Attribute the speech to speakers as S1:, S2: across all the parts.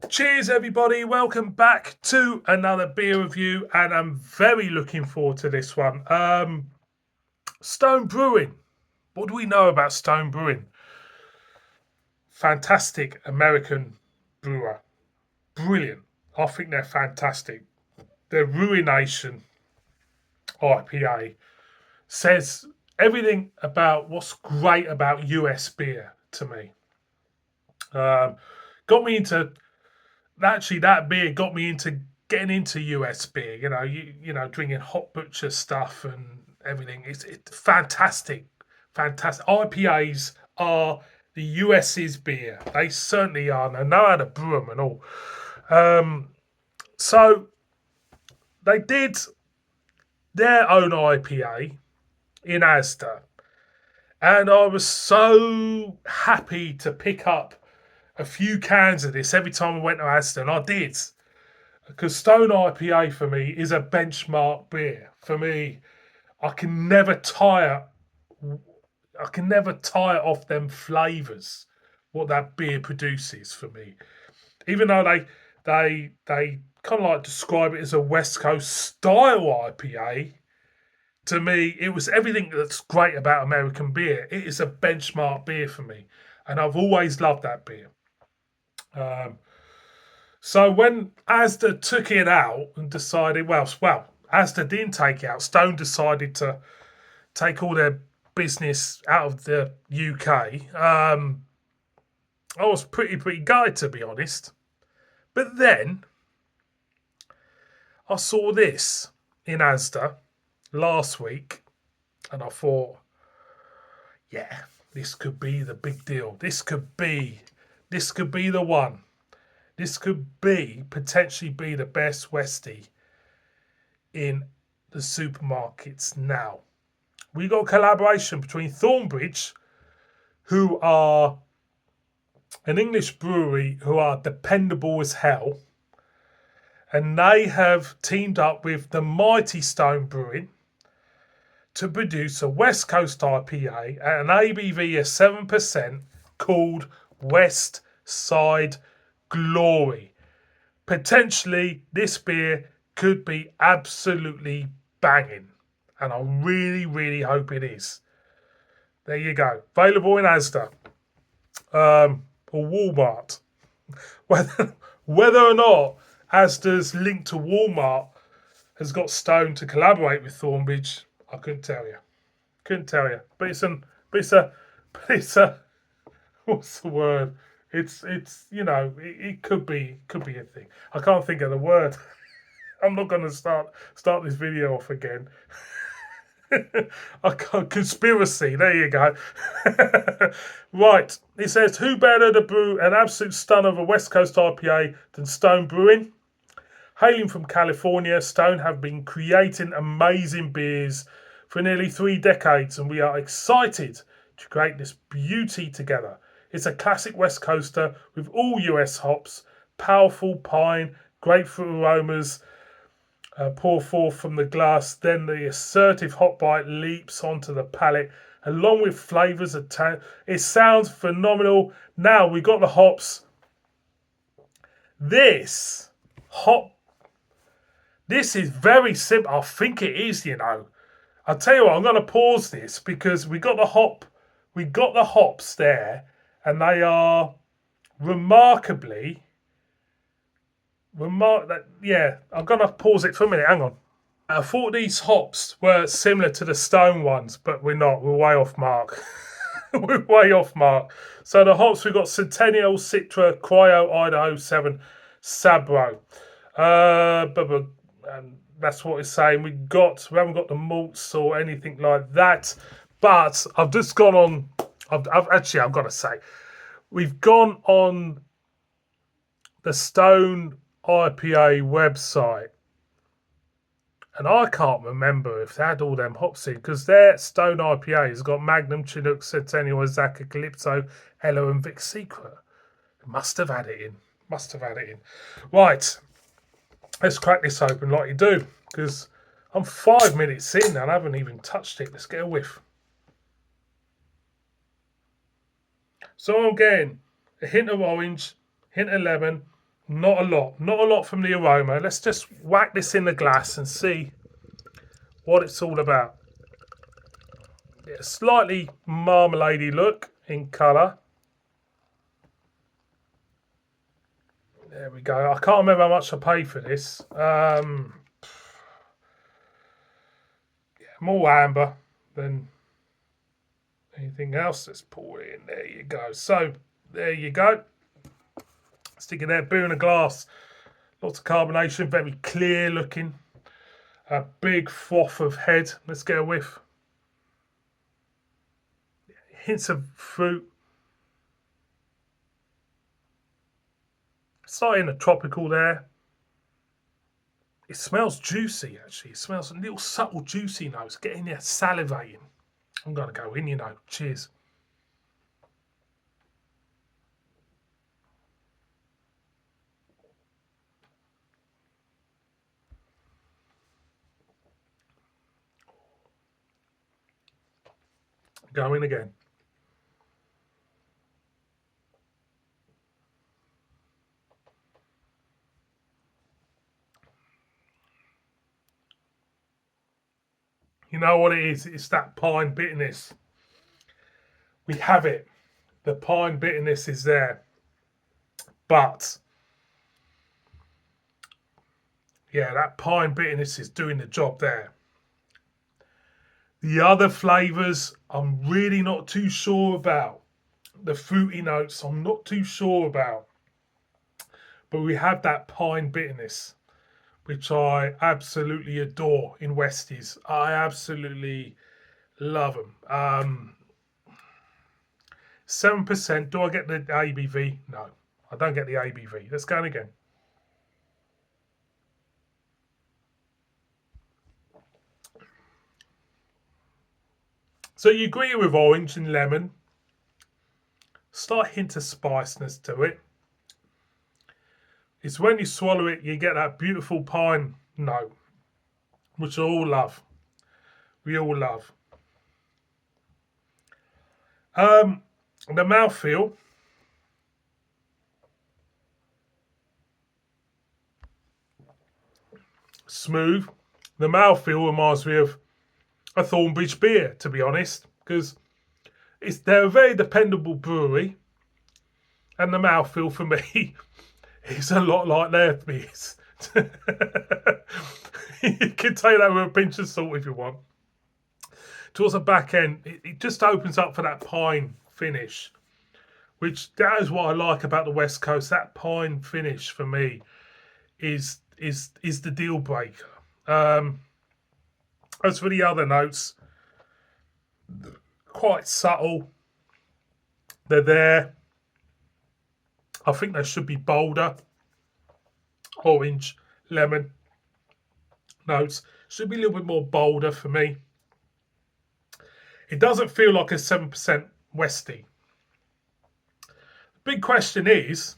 S1: Cheers, everybody. Welcome back to another beer review, and I'm very looking forward to this one. Stone Brewing. What do we know about Stone Brewing? Fantastic American brewer. Brilliant. I think they're fantastic. Their Ruination IPA says everything about what's great about US beer to me. Got me into that beer got me into getting into US beer. You know, drinking hot butcher stuff and everything. It's fantastic, fantastic. IPAs are the US's beer. They certainly are. And I know how to brew them and all. So they did their own IPA in Asda, and I was so happy to pick up a few cans of this every time I went to Asda, and I did. Because Stone IPA for me is a benchmark beer. For me, I can never tire. I can never tire off them flavours. What that beer produces for me, even though they kind of like describe it as a West Coast style IPA. To me, it was everything that's great about American beer. It is a benchmark beer for me, and I've always loved that beer. Um, So when Asda took it out and decided, well, Asda didn't take it out. Stone decided to take all their business out of the UK. I was pretty gutted, to be honest. But then I saw this in Asda last week, and I thought, yeah, this could be the big deal. This could be the one. This could be potentially be the best Westie in the supermarkets now. We got a collaboration between Thornbridge, who are an English brewery who are dependable as hell, and they have teamed up with the Mighty Stone Brewing to produce a West Coast IPA at an ABV of 7% called West Side Glory. Potentially, this beer could be absolutely banging, and I really hope it is. There you go. Available in Asda or Walmart. Whether or not Asda's link to Walmart has got Stone to collaborate with Thornbridge, I couldn't tell you. Couldn't tell you. But it's a what's the word? It's it could be a thing. I can't think of the word. I'm not going to start this video off again. Conspiracy. There you go. Right. It says, who better to brew an absolute stunner of a West Coast IPA than Stone Brewing? Hailing from California, Stone have been creating amazing beers for nearly 3 decades, and we are excited to create this beauty together. It's a classic West Coaster with all US hops, powerful pine, grapefruit aromas, pour forth from the glass. Then the assertive hot bite leaps onto the palate, along with flavours of it sounds phenomenal. Now we got the hops. This hop. This is very simple. I think it is. I'll tell you what. I'm going to pause this because we got the hop. We got the hops there, and they are remarkably. Yeah, I'm going to pause it for a minute. Hang on. I thought these hops were similar to the Stone ones, but we're not. We're way off mark. We're way off mark. So the hops, we've got Centennial, Citra, Cryo, Idaho 7, Sabro. That's what it's saying. We haven't got the malts or anything like that. But I've just gone on. I've got to say, we've gone on the Stone IPA website, and I can't remember if they had all them hops in, because their Stone IPA has got Magnum, Chinook, Centennial, Azaka, Calypso, Ella, and Vic Secret. Must have had it in. Right, let's crack this open like you do, because I'm 5 minutes in and I haven't even touched it. Let's get a whiff. So I'm getting a hint of orange, hint of lemon, Not a lot. Not a lot from the aroma. Let's just whack this in the glass and see what it's all about. Yeah, slightly marmalade-y look in colour. There we go. I can't remember how much I paid for this. More amber than anything else. Let's pour it in. There you go. So, there you go. Stick it there. Beer in a glass. Lots of carbonation. Very clear looking. A big froth of head. Let's get a whiff. Hints of fruit. Starting a tropical there. It smells juicy, actually. It smells a little subtle juicy notes. Getting there, salivating. I'm going to go in, you know. Cheers. Go in again. You know what it is? It's that pine bitterness. We have it. The pine bitterness is there. But, yeah, that pine bitterness is doing the job there. The other flavours, I'm really not too sure about. The fruity notes, I'm not too sure about. But we have that pine bitterness, which I absolutely adore in Westies. I absolutely love them. 7%. Do I get the ABV? No, I don't get the ABV. Let's go in again. So you agree with orange and lemon. Slight hint of spiciness to it. It's when you swallow it, you get that beautiful pine note, which I all love. We all love. The mouthfeel. Smooth. The mouthfeel reminds me of a Thornbridge beer, to be honest, because they're a very dependable brewery, and the mouthfeel for me is a lot like their beers. You can take that with a pinch of salt if you want. Towards the back end, it just opens up for that pine finish, which that is what I like about the West Coast. That pine finish for me is the deal breaker. As for the other notes, quite subtle. They're there. I think they should be bolder. Orange, lemon notes should be a little bit more bolder for me. It doesn't feel like a 7% Westie. The big question is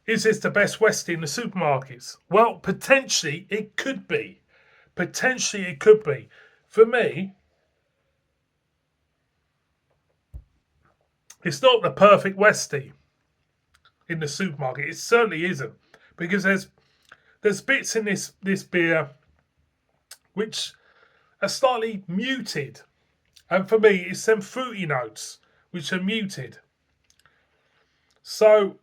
S1: this the best Westie in the supermarkets? Well, potentially it could be. Potentially it could be. For me, it's not the perfect Westie in the supermarket. It certainly isn't, because there's bits in this beer which are slightly muted, and for me, it's them fruity notes which are muted. So,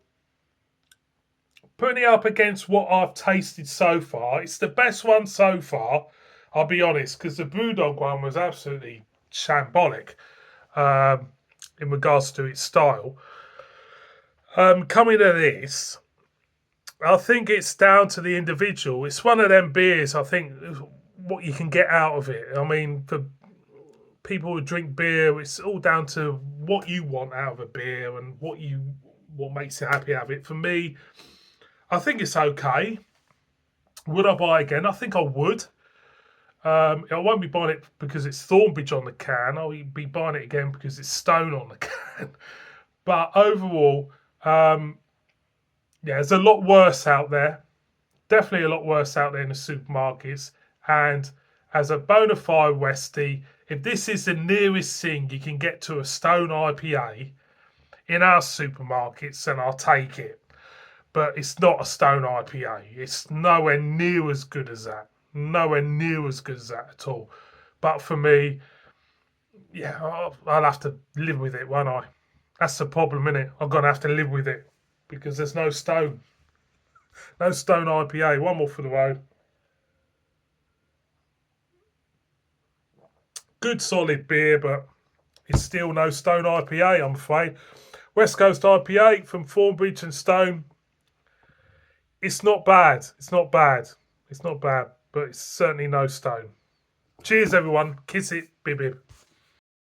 S1: putting it up against what I've tasted so far, it's the best one so far. I'll be honest, because the Brewdog one was absolutely shambolic in regards to its style. Coming to this, I think it's down to the individual. It's one of them beers, I think, what you can get out of it. I mean, for people who drink beer, it's all down to what you want out of a beer and what makes you happy out of it. For me, I think it's okay. Would I buy again? I think I would. I won't be buying it because it's Thornbridge on the can. I'll be buying it again because it's Stone on the can. But overall, yeah, there's a lot worse out there. Definitely a lot worse out there in the supermarkets. And as a bona fide Westie, if this is the nearest thing you can get to a Stone IPA in our supermarkets, then I'll take it. but it's not a Stone IPA. It's nowhere near as good as that. Nowhere near as good as that at all. But for me, yeah, I'll have to live with it, won't I? That's the problem, innit? I'm going to have to live with it because there's no Stone. No Stone IPA. One more for the road. Good solid beer, but it's still no Stone IPA, I'm afraid. West Coast IPA from Thornbridge and Stone. It's not bad. It's not bad. It's not bad, but it's certainly no Stone. Cheers, everyone. Kiss it, bib bib.